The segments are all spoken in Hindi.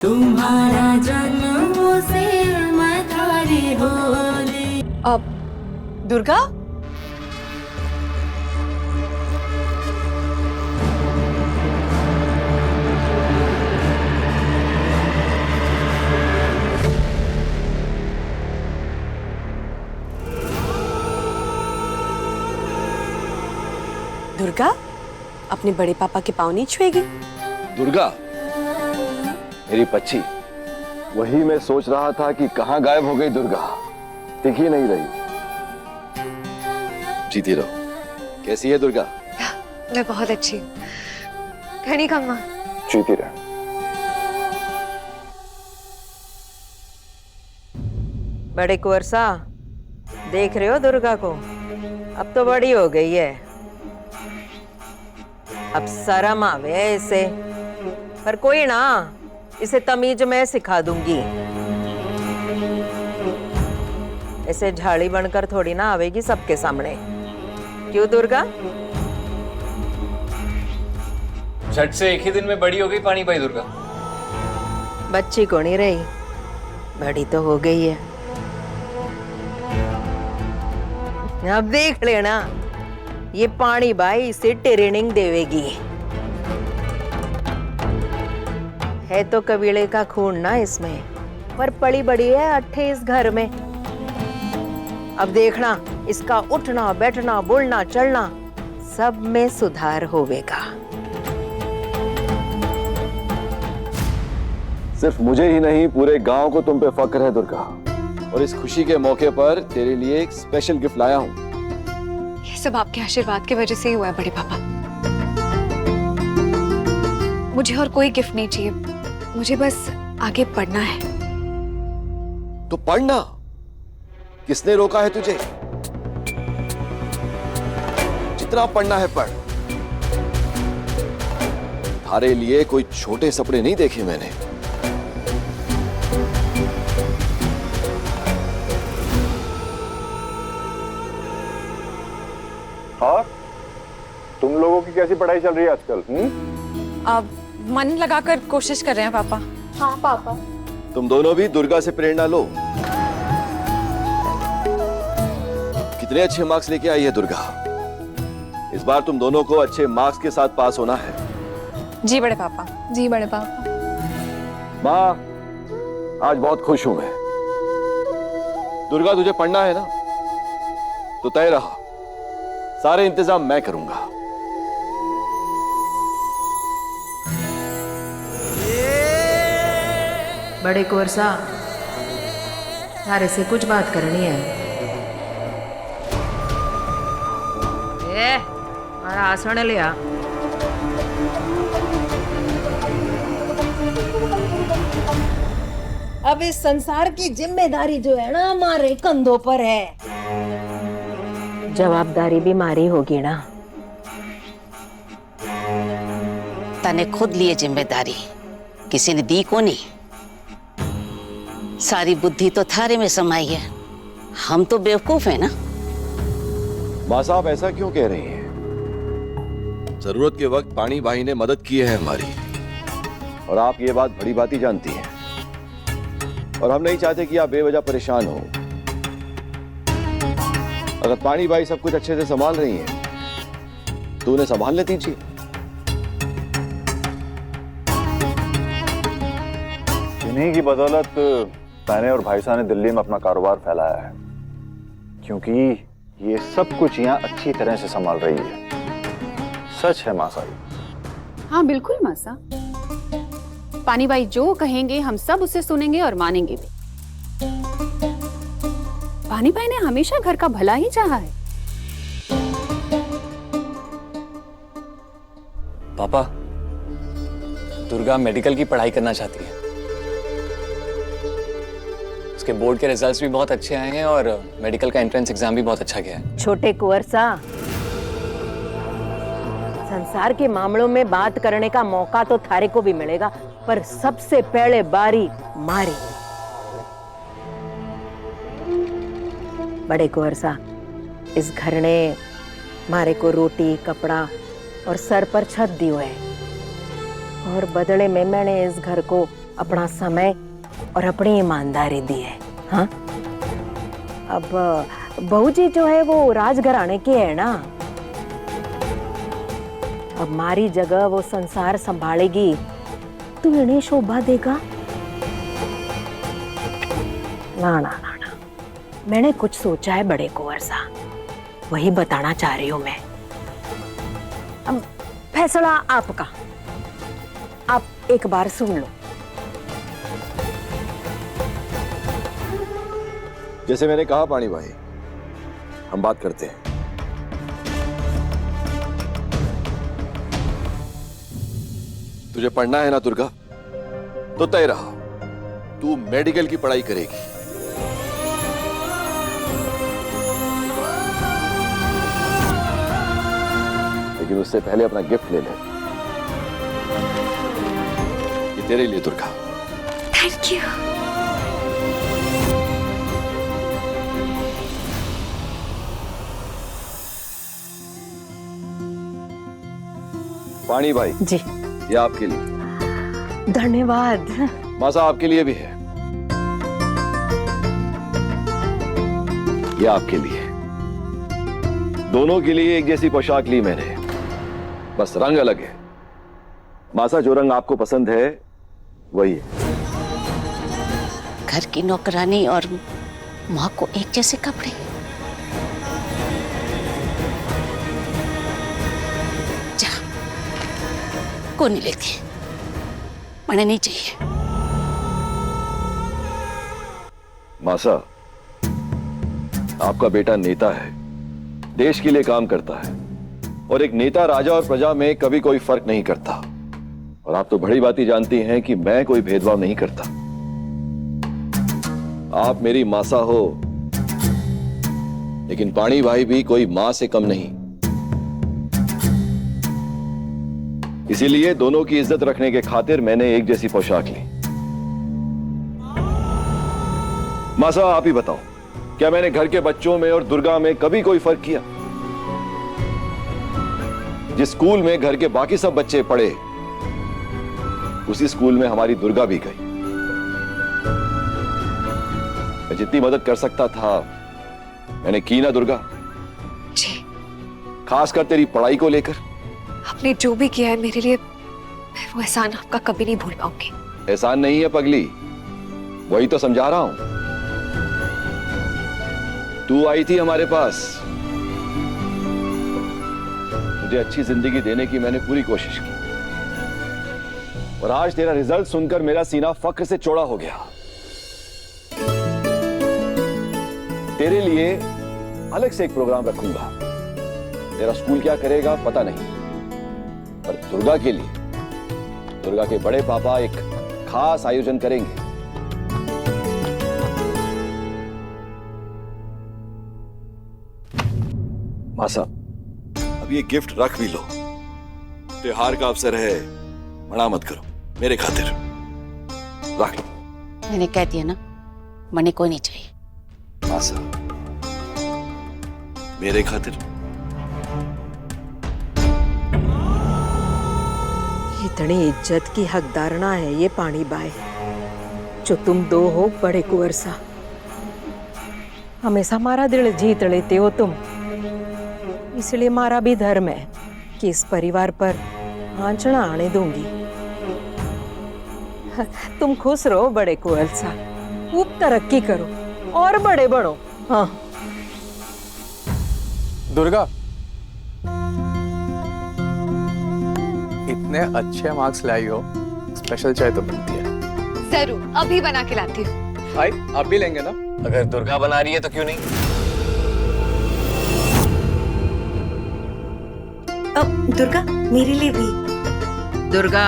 तुम्हारा जन्म से मैं थारी होली। अब दुर्गा, दुर्गा अपने बड़े पापा के पाँव नहीं छुएगी? दुर्गा मेरी बच्ची, वही मैं सोच रहा था कि कहाँ गायब हो गई दुर्गा, दिख ही नहीं रही। जीती रहो। कैसी है दुर्गा? मैं बहुत अच्छी हूँ। घड़ी कम्मा। जीती रहे। बड़े कुंवर सा, देख रहे हो दुर्गा को? अब तो बड़ी हो गई है, अब शर्म आवे है इसे। पर कोई ना, इसे तमीज मैं सिखा दूंगी। ऐसे झाड़ी बनकर थोड़ी ना आवेगी सबके सामने। क्यों दुर्गा? झट से एक ही दिन में बड़ी हो गई पानी पाई दुर्गा। बच्ची को नहीं रही, बड़ी तो हो गई है। अब देख लेना, ये पानी बाई इसे ट्रेनिंग देवेगी। है तो कबीले का खून ना इसमें, पर पड़ी बड़ी है अट्ठे इस घर में। अब देखना, इसका उठना बैठना बोलना चलना सब में सुधार होवेगा। सिर्फ मुझे ही नहीं, पूरे गांव को तुम पे फक्र है दुर्गा। और इस खुशी के मौके पर तेरे लिए एक स्पेशल गिफ्ट लाया हूँ। ये सब आपके आशीर्वाद की वजह से ही हुआ है बड़े पापा। मुझे और कोई गिफ्ट नहीं चाहिए, मुझे बस आगे पढ़ना है। तो पढ़ना, किसने रोका है तुझे? जितना पढ़ना है पढ़। थारे लिए कोई छोटे सपने नहीं देखे मैंने। और तुम लोगों की कैसी पढ़ाई चल रही है आजकल? अब मन लगाकर कोशिश कर रहे हैं पापा। हाँ पापा। तुम दोनों भी दुर्गा से प्रेरणा लो। कितने अच्छे मार्क्स लेके आई है दुर्गा। इस बार तुम दोनों को अच्छे मार्क्स के साथ पास होना है। जी बड़े पापा। जी बड़े पापा। माँ, आज बहुत खुश हूं मैं। दुर्गा, तुझे पढ़ना है ना, तो तय रहा, सारे इंतजाम मैं करूंगा। बड़े कुंवर सा, थारे से कुछ बात करनी है। मारा आसन लिया। अब इस संसार की जिम्मेदारी जो है ना, हमारे कंधों पर है। जवाबदारी भी मारी होगी ना। तने खुद लिए जिम्मेदारी, किसी ने दी को नहीं। सारी बुद्धि तो थारे में समाई है, हम तो बेवकूफ हैं ना। माँ साहब, ऐसा क्यों कह रही हैं? जरूरत के वक्त पानी भाई ने मदद की है हमारी, और आप ये बात बड़ी बात ही जानती हैं। और हम नहीं चाहते कि आप बेवजह परेशान हो। अगर पानी भाई सब कुछ अच्छे से संभाल रही हैं, तो उन्हें संभालने दीजिए। इन्हीं की बदौलत मैंने और भाई साहब ने दिल्ली में अपना कारोबार फैलाया है, क्योंकि ये सब कुछ यहाँ अच्छी तरह से संभाल रही है। सच है मासा। हाँ बिल्कुल मासा, पानी भाई जो कहेंगे हम सब उसे सुनेंगे और मानेंगे भी। पानी भाई ने हमेशा घर का भला ही चाहा है। पापा, दुर्गा मेडिकल की पढ़ाई करना चाहती है। उसके बोर्ड के रिजल्ट्स भी बहुत अच्छे आए हैं और मेडिकल का एंट्रेंस एग्जाम भी बहुत अच्छा गया है। छोटे कुंवर सा, संसार के मामलों में बात करने का मौका तो थारे को भी मिलेगा, पर सबसे पहले बारी मारी। बड़े कुंवर सा, इस घर ने मारे को रोटी कपड़ा और सर पर छत दी है, और बदले में मैंने इस घर को अपना समय और अपनी ईमानदारी दी है। हाँ, अब बहू जी जो है वो राजघराने की है ना, अब हमारी जगह वो संसार संभालेगी, तू इन्हें शोभा देगा? ना ना ना ना, मैंने कुछ सोचा है बड़े कुंवर सा, वही बताना चाह रही हूं मैं। अब फैसला आपका, आप एक बार सुन लो। जैसे मैंने कहा पानी भाई, हम बात करते हैं। तुझे पढ़ना है ना दुर्गा, तो तय रहा, तू मेडिकल की पढ़ाई करेगी। लेकिन उससे पहले अपना गिफ्ट ले ले, ये तेरे लिए दुर्गा। Thank you. पानी भाई जी, ये आपके लिए। धन्यवाद। मासा आपके लिए भी है, ये आपके लिए। दोनों के लिए एक जैसी पोशाक ली मैंने, बस रंग अलग है। मासा, जो रंग आपको पसंद है वही है। घर की नौकरानी और माँ को एक जैसे कपड़े। जा, को नहीं लेती, मैंने नहीं चाहिए। मासा, आपका बेटा नेता है, देश के लिए काम करता है, और एक नेता राजा और प्रजा में कभी कोई फर्क नहीं करता। और आप तो बड़ी बात ही जानती हैं कि मैं कोई भेदभाव नहीं करता। आप मेरी मासा हो, लेकिन पानी भाई भी कोई मां से कम नहीं। इसीलिए दोनों की इज्जत रखने के खातिर मैंने एक जैसी पोशाक ली। मासा, आप ही बताओ, क्या मैंने घर के बच्चों में और दुर्गा में कभी कोई फर्क किया? जिस स्कूल में घर के बाकी सब बच्चे पढ़े, उसी स्कूल में हमारी दुर्गा भी गई। मैं जितनी मदद कर सकता था मैंने की ना दुर्गा, जी, खासकर तेरी पढ़ाई को लेकर। आपने जो भी किया है मेरे लिए, मैं वो एहसान आपका कभी नहीं भूल पाऊंगी। एहसान नहीं है पगली, वही तो समझा रहा हूं। तू आई थी हमारे पास, मुझे अच्छी जिंदगी देने की मैंने पूरी कोशिश की, और आज तेरा रिजल्ट सुनकर मेरा सीना फक्र से चौड़ा हो गया। तेरे लिए अलग से एक प्रोग्राम रखूंगा। तेरा स्कूल क्या करेगा पता नहीं, पर दुर्गा के लिए, दुर्गा के बड़े पापा एक खास आयोजन करेंगे। मासा, अब ये गिफ्ट रख भी लो, त्योहार का अवसर है, मना मत करो मेरे खातिर। रख लो। मैंने कह दिया ना, मने कोई नहीं चाहिए। मासा, मेरे खातिर। इतनी इज्जत की हकदारना है ये पानी बाई, जो तुम दो हो बड़े कुंवर सा। हमेशा हमारा दिल जीत लेते हो तुम, इसलिए हमारा भी धर्म है कि इस परिवार पर आंचना आने दूंगी। तुम खुश रहो बड़े कुंवर सा, खूब तरक्की करो और बड़े बनो। हाँ दुर्गा, इतने अच्छे मार्क्स लाई हो, स्पेशल चाय तो बनती है। जरूर, अभी बना के लाती हूँ। भाई आप भी लेंगे ना? अगर दुर्गा बना रही है तो क्यों नहीं? अब दुर्गा, मेरे लिए भी। दुर्गा,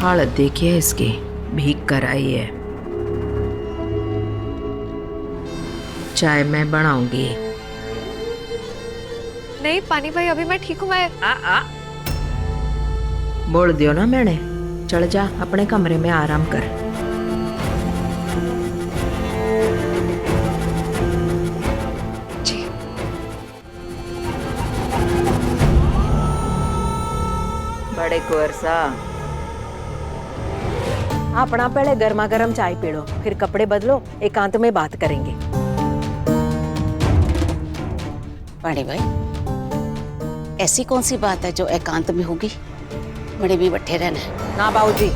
हालत देखिए इसकी, भीग कर आई है। चाय मैं बनाऊंगी। नहीं पानी भाई, अभी मैं ठीक हूँ। मैं बोल दियो ना मैंने, चल जा अपने कमरे में आराम कर। जी। बड़े कुंवर सा, अपना पहले गर्मा गर्म चाय पी लो, फिर कपड़े बदलो, एकांत में बात करेंगे। पानी भाई, ऐसी कौन सी बात है जो एकांत में होगी? बड़े भी बैठे रहना। ना बाबूजी,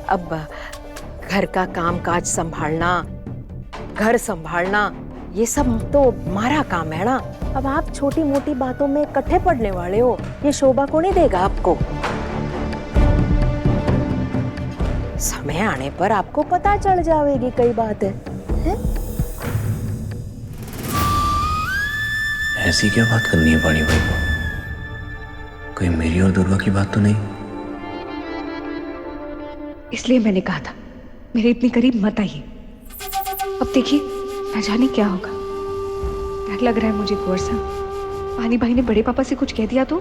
अब घर का काम काज संभालना, घर संभालना, ये सब तो हमारा काम है ना। अब आप छोटी मोटी बातों में इकट्ठे पड़ने वाले हो, ये शोभा को नहीं देगा आपको। समय आने पर आपको पता चल जाएगी कई बातें, हैं? ऐसी क्या बात करनी है पानी भाई को? कोई मेरी और दुर्गा की बात तो नहीं? इसलिए मैंने कहा था मेरे इतने करीब मत आइए। अब देखिए न जाने क्या होगा। डर लग रहा है मुझे कुंवर साहब। पानी भाई ने बड़े पापा से कुछ कह दिया तो,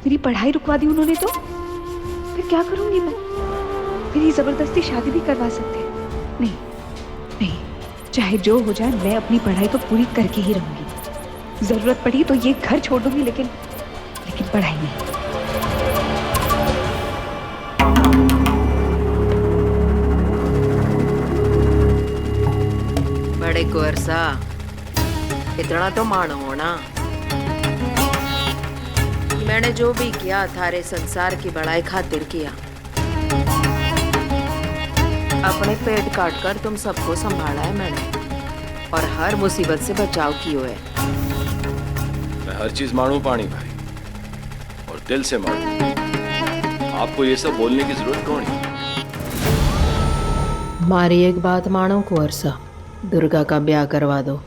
मेरी पढ़ाई रुकवा दी उन्होंने तो फिर क्या करूंगी मैं? मेरी जबरदस्ती शादी भी करवा सकते हैं। नहीं नहीं, चाहे जो हो जाए मैं अपनी पढ़ाई तो पूरी करके ही रहूंगी। जरूरत पड़ी तो ये घर छोड़ दूंगी, लेकिन पढ़ाई नहीं। बड़े कुंवर साहब, इतना तो मानो होना। मैंने जो भी किया थारे संसार की बड़ाई खातिर किया। अपने पेट काट कर तुम सबको संभाला है मैंने, और हर मुसीबत से बचाव किया है। मैं हर चीज मानू पानी भाई, और दिल से मानू। आपको ये सब बोलने की जरूरत कौन है? हमारी एक बात मानो कुंवर साहब, दुर्गा का ब्याह करवा दो।